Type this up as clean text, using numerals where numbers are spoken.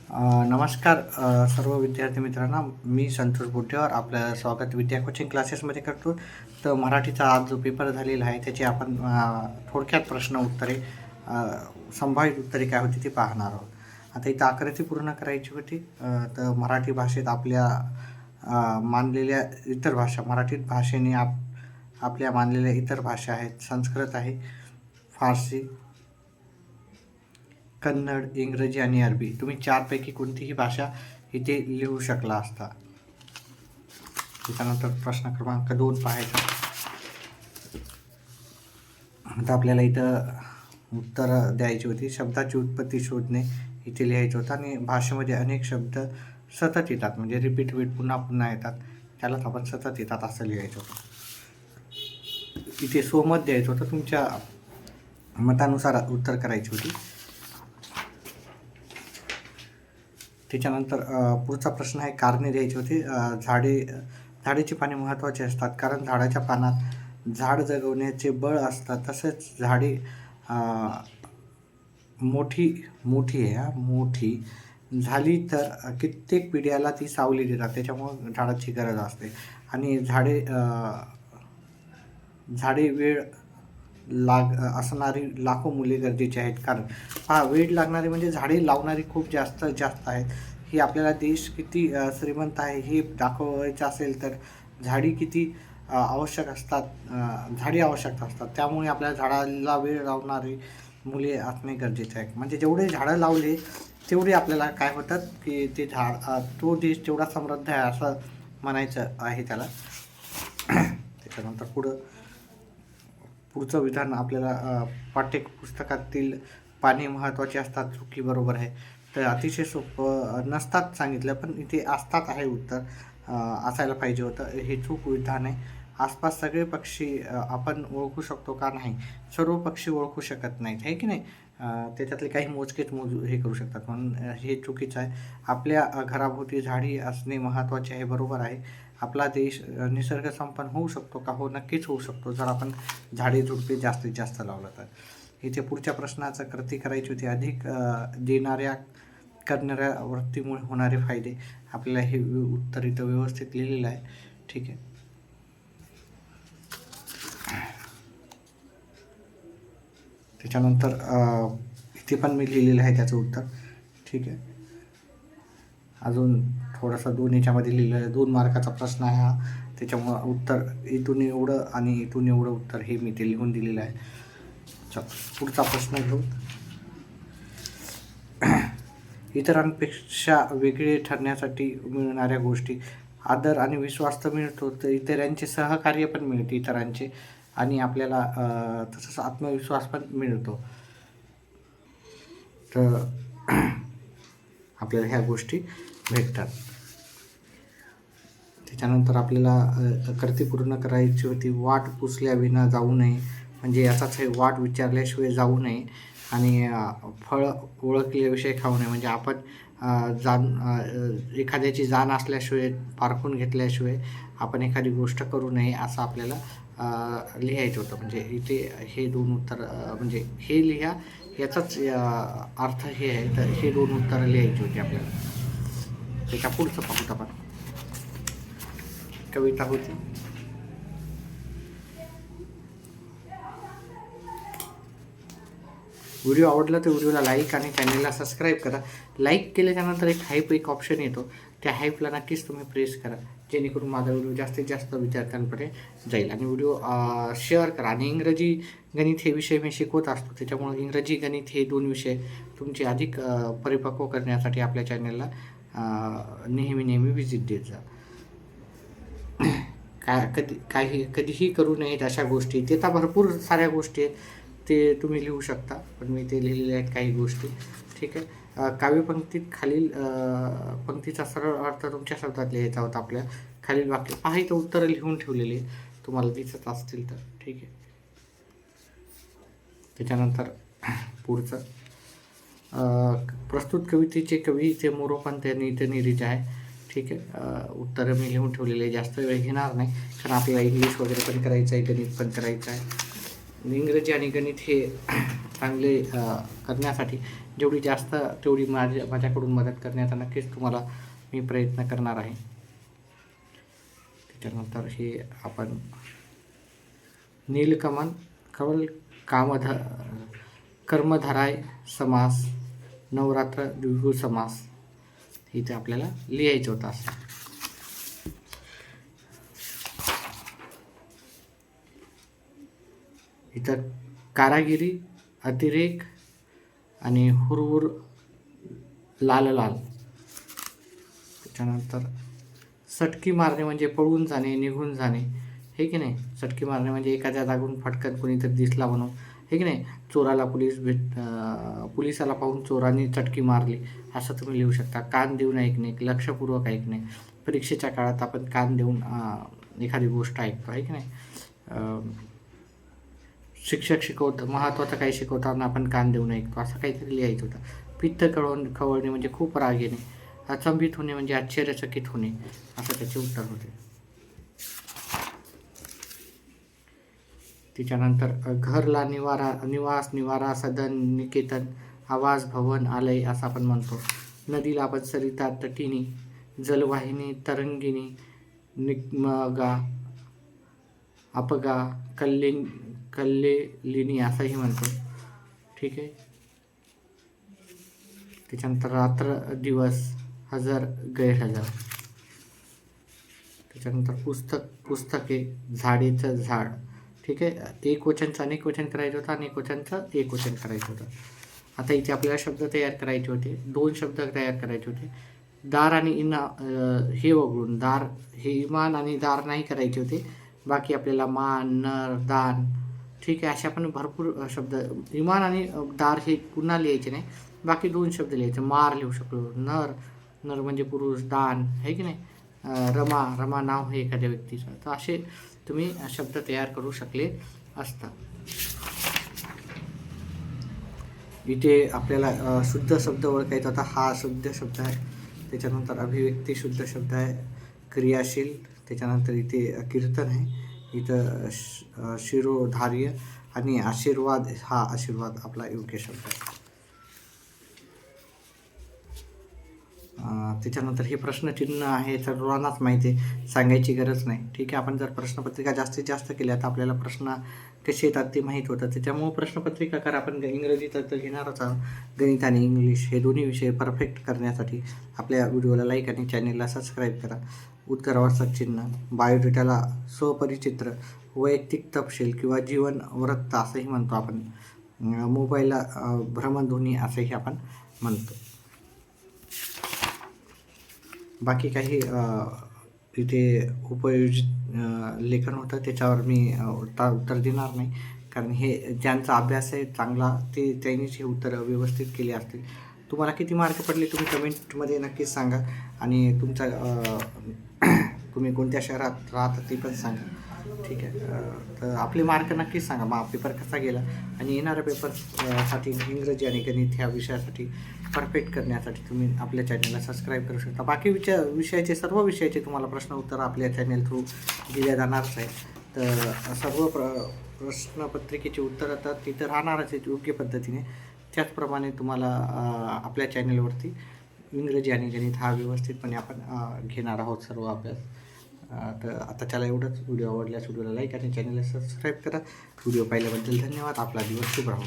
नमस्कार सर्व विद्यार्थी मित्रांना. मी संतोष बुड्डेवर आपलं स्वागत विद्या कोचिंग क्लासेसमध्ये करतो. तर मराठीचा आज जो पेपर झालेला आहे त्याचे आपण थोडक्यात प्रश्न उत्तरे संभावित उत्तरे काय होती ती पाहणार आहोत. आता इथं आकृती पूर्ण करायची होती. तर मराठी भाषेत आपल्या मानलेल्या इतर भाषा मराठीत भाषेने आपल्या मानलेल्या इतर भाषा आहेत. संस्कृत आहे, फारसी, कन्नड, इंग्रजी आणि अरबी. तुम्ही चारपैकी कोणतीही भाषा इथे लिहू शकला असता. त्याच्यानंतर प्रश्न क्रमांक 2 पाहायचा. आता आपल्याला इथं उत्तर द्यायची होती. शब्दाची उत्पत्ती शोधणे इथे लिहायचं होतं आणि भाषेमध्ये अनेक शब्द सतत येतात, म्हणजे रिपीट पुन्हा पुन्हा येतात, त्यालाच आपण सतत येतात असं लिहायचं होतं. इथे स्वमत द्यायचं होतं, तुमच्या मतानुसार उत्तर करायची होती. त्याच्यानंतर पुढचा प्रश्न आहे, कारणे द्यायची होती. झाडाची पाने महत्त्वाची असतात कारण झाडाच्या पानात झाड जगवण्याचे बळ असतात. तसेच झाडे मोठी झाली तर कित्येक पिढ्याला ती सावली देतात, त्याच्यामुळं झाडाची गरज असते. आणि झाडे वेळ असणारी लाखो मुले गरजेची आहेत. कारण वेळ लागणारी म्हणजे झाडे लावणारी खूप जास्त आहेत. ही आपल्याला देश किती श्रीमंत आहे हे दाखवायचं असेल तर झाडी किती आवश्यक असतात. त्यामुळे आपल्या झाडाला वेळ लावणारी मुले असणे गरजेचे आहे. म्हणजे जेवढे झाडं लावले तेवढे आपल्याला काय होतात की ते तो देश तेवढा समृद्ध आहे असं म्हणायचं आहे त्याला. त्याच्यानंतर पुढचं विधान आपल्याला पाठ्यपुस्तकातील पाने महत्त्वाची असतात, चुकी बरोबर आहे. तर अतिशय सोपं नसतात सांगितलं, पण इथे असतात आहे उत्तर, असायला पाहिजे होतं. हे चूक विधान आहे. आसपास सगळे पक्षी आपण ओळखू शकतो का? नाही, सर्व पक्षी ओळखू शकत नाहीत, आहे की नाही. त्याच्यातले काही मोजकेच हे करू शकतात, म्हणून हे चुकीचं आहे. आपल्या घराभोवती झाडी असणे महत्त्वाचे आहे, बरोबर आहे. आपला देश निसर्ग संपन्न होऊ शकतो का? हो, नक्कीच होऊ शकतो जर आपण झाडे झुडपे जास्तीत जास्त लावलं तर. इथे पुढच्या प्रश्नाचं कृती करायची होती. अधिक करणाऱ्या वृत्तीमुळे होणारे फायदे. आपल्याला हे उत्तर इथं व्यवस्थित लिहिलेलं आहे, ठीक आहे. त्याच्यानंतर इथे पण मी लिहिलेलं आहे त्याचं उत्तर, ठीक आहे. अजून थोडासा 2 याच्यामध्ये लिहिलं आहे. 2 मार्काचा प्रश्न आहे हा, त्याच्यामुळं उत्तर इथून एवढं आणि इथून एवढं उत्तर हे मी ते लिहून दिलेलं आहे. चल पुढचा प्रश्न घेऊ. इतरांपेक्षा वेगळे ठरण्यासाठी मिळणाऱ्या गोष्टी. आदर आणि विश्वास तर मिळतो, तर इतरांचे सहकार्य पण मिळते इतरांचे, आणि आपल्याला तसंच आत्मविश्वास पण मिळतो. तर आपल्याला ह्या गोष्टी भेटतात. त्याच्यानंतर आपल्याला कृती पूर्ण करायची होती. वाट पुसल्याविना जाऊ नये, म्हणजे याचाच आहे, वाट विचारल्याशिवाय जाऊ नये. आणि फळ ओळखल्याविषयी खाऊ नये, म्हणजे आपण एखाद्याची जाण असल्याशिवाय, पारखून घेतल्याशिवाय आपण एखादी गोष्ट करू नये असं आपल्याला लिहायचं होतं. म्हणजे इथे हे 2 उत्तर, म्हणजे हे लिहा, याचाच अर्थ हे आहे. तर हे 2 उत्तरं लिहायची होती आपल्याला. त्याच्या पुढचं पाहूत आपण. कविता होती. व्हिडिओ आवडला तर व्हिडिओला लाईक आणि चॅनलला सबस्क्राईब करा. लाईक केल्याच्यानंतर एक ऑप्शन येतो, त्या हाईपला नक्कीच तुम्ही प्रेस करा, जेणेकरून माझा व्हिडिओ जास्तीत जास्त विद्यार्थ्यांपर्यंत जाईल. आणि व्हिडिओ शेअर करा. आणि इंग्रजी गणित हे विषय मी शिकवत असतो, त्याच्यामुळे इंग्रजी गणित हे 2 विषय तुमचे अधिक परिपक्व करण्यासाठी आपल्या चॅनलला नेहमी विजिट देत जा. कधीही करू नयेत अशा गोष्टी, ते तर भरपूर साऱ्या गोष्टी आहेत, ते तुम्ही लिहू शकता, पण मी ते लिहिलेले आहेत काही गोष्टी, ठीक आहे. काव्यपंक्तीत खालील पंक्तीचा सरळ अर्थ तुमच्या शब्दात लिहायचा होता. आपल्या खालील वाक्य पहा, इथं उत्तरं लिहून ठेवलेली तुम्हाला दिसत असतील तर, ठीक आहे. त्याच्यानंतर पुढचं प्रस्तुत कवितेचे कवी ते मोरोपंत नीती आहे, ठीक आहे. उत्तरं मी लिहून ठेवलेले, जास्त वेळ घेणार नाही, कारण आपल्याला इंग्लिश वगैरे पण करायचं आहे, गणित पण करायचं आहे. इंग्रजी आणि गणित हे चांगले करण्यासाठी जेवढी जास्त तेवढी माझ्याकडून मदत करण्याचा नक्कीच तुम्हाला मी प्रयत्न करणार आहे. त्याच्यानंतर हे आपण नीलकमल कवल कर्मधाराय समास, नवरात्र द्विगु समास इथे आपल्याला लिहायचं होतं असं. इथं कारागिरी, अतिरेक आणि हुरहुर, लाल लाल. त्याच्यानंतर सटकी मारणे म्हणजे पळून जाणे, निघून जाणे, हे की नाही. सटकी मारणे म्हणजे एखाद्या जागून फटकन कोणीतरी दिसला म्हणून, हे की नाही. चोराला पोलिसाला पाहून चोराने चटकी मारली असं तुम्ही लिहू शकता. कान देऊन ऐकणे, लक्षपूर्वक ऐकणे. परीक्षेच्या काळात आपण कान देऊन एखादी गोष्ट ऐकतो, आहे की नाही. शिक्षक महत्त्वाचं काही शिकवताना आपण कान देऊन ऐकतो, असं काहीतरी लिहायचं होतं. पित्त खवळणे म्हणजे खूप राग येणे. अचंबित होणे म्हणजे आश्चर्यचकित होणे, असं त्याचे उत्तर होते. त्याच्यानंतर घरला निवास, निवारा, सदन, निकेतन, आवास, भवन, आलय असं आपण म्हणतो. नदीला आपण सरिता, तटिनी, जलवाहिनी, तरंगिणी, निगमगा, अपगा, कल्लेलिनी असंही म्हणतो. ठीक आहे. त्याच्यानंतर रात्र, दिवस, हजर, गैरहजर. त्याच्यानंतर पुस्तके, झाडेचं झाड. ठीक आहे. एक वचनचं अनेक वचन करायचं होतं, अनेक वचनचं एक वचन करायचं होतं. आता इथे आपल्याला शब्द तयार करायचे होते, 2 शब्द तयार करायचे होते. दार आणि हे वगळून दार हे इमान आणि दार नाही करायचे होते. बाकी आपल्याला मान, नर, दान, ठीक आहे, अशा पण भरपूर शब्द. इमान आणि दार हे पुन्हा लिहायचे नाही, बाकी 2 शब्द लिहायचे. मार लिहू शकलो, नर म्हणजे पुरुष, दान, आहे की नाही. रमा नाव हे एखाद्या व्यक्तीचं. तर असे तुम्ही शब्द तयार करू शकले असता. इथे आपल्याला शुद्ध शब्द ओळखायचा होता. हा शुद्ध शब्द आहे. त्याच्यानंतर अभिव्यक्ती शुद्ध शब्द आहे. क्रियाशील, त्याच्यानंतर इथे कीर्तन आहे. इथं शिरोधार्य आणि आशीर्वाद, हा आशीर्वाद आपला योग्य शब्द आहे. त्याच्यानंतर हे प्रश्नचिन्ह आहे, सर्वांनाच माहिती आहे, सांगायची गरज नाही. ठीक आहे. आपण जर प्रश्नपत्रिका जास्तीत जास्त केल्या तर आपल्याला प्रश्न कसे येतात ते माहीत होतं. त्याच्यामुळे प्रश्नपत्रिका करा. आपण इंग्रजीत तर घेणारच आहोत. गणित आणि इंग्लिश हे दोन्ही विषय परफेक्ट करण्यासाठी आपल्या व्हिडिओला लाईक आणि चॅनेलला सबस्क्राईब करा. उत्तरावरचं चिन्ह, बायोडेटाला स्वपरिचित्र, वैयक्तिक तपशील किंवा जीवन वृत्त असंही म्हणतो आपण. मोबाईलला भ्रमणध्वनी असंही आपण म्हणतो. बाकी काही इथे उपयोजित लेखन होतं, त्याच्यावर मी उत्तर देणार नाही, कारण हे ज्यांचा अभ्यास आहे चांगला त्यांनीच हे उत्तरं व्यवस्थित केली असतील. तुम्हाला किती मार्क पडले तुम्ही कमेंटमध्ये नक्कीच सांगा. आणि तुमचा तुम्ही कोणत्या शहरात राहता ते पण सांगा. ठीक आहे. तर आपले मार्क नक्कीच सांगा. मग पेपर कसा गेला आणि येणाऱ्या पेपरसाठी इंग्रजी आणि गणित ह्या विषयासाठी परफेक्ट करण्यासाठी तुम्ही आपल्या चॅनलला सबस्क्राईब करू शकता. बाकी सर्व विषयाचे तुम्हाला प्रश्न उत्तर आपल्या चॅनल थ्रू दिल्या जाणारच आहे. तर सर्व प्रश्नपत्रिकेची उत्तरं तर तिथं राहणारच आहेत योग्य पद्धतीने. त्याचप्रमाणे तुम्हाला आपल्या चॅनलवरती इंग्रजी आणि गणित हा व्यवस्थितपणे आपण घेणार आहोत सर्व अभ्यास. तर आता त्याला एवढंच. व्हिडिओ आवडल्यास व्हिडिओला लाईक आणि चॅनलला सबस्क्राईब करा. व्हिडिओ पाहिल्याबद्दल धन्यवाद. आपला दिवस शुभ राहो.